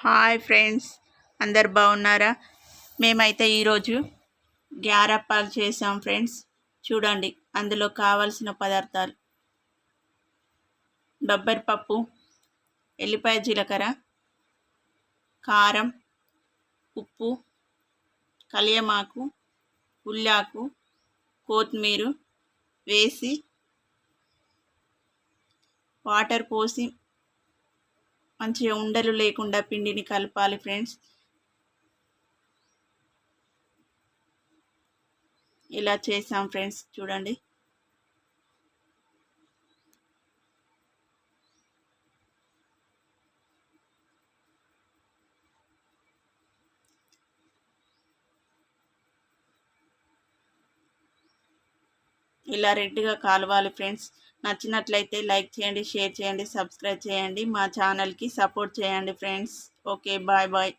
Hi friends, అందరు బాగున్నారా? మేమైతే ఈరోజు గ్యారప్పాలు చేసాం ఫ్రెండ్స్. చూడండి, అందులో కావాల్సిన పదార్థాలు: బొబ్బరిపప్పు, ఎల్లిపాయ జీలకర్ర, కారం, ఉప్పు, కలియమాకు, ఉల్లాకు, కొత్తిమీర వేసి వాటర్ పోసి మంచిగా ఉండలు లేకుండా పిండిని కలపాలి ఫ్రెండ్స్. ఇలా చేసాం ఫ్రెండ్స్, చూడండి. ఇలా రెడ్గా కాలవాలి ఫ్రెండ్స్. నచ్చినట్లయితే లైక్ చేయండి, షేర్ చేయండి, సబ్స్క్రైబ్ చేయండి. మా ఛానల్కి సపోర్ట్ చేయండి ఫ్రెండ్స్. Okay, bye bye.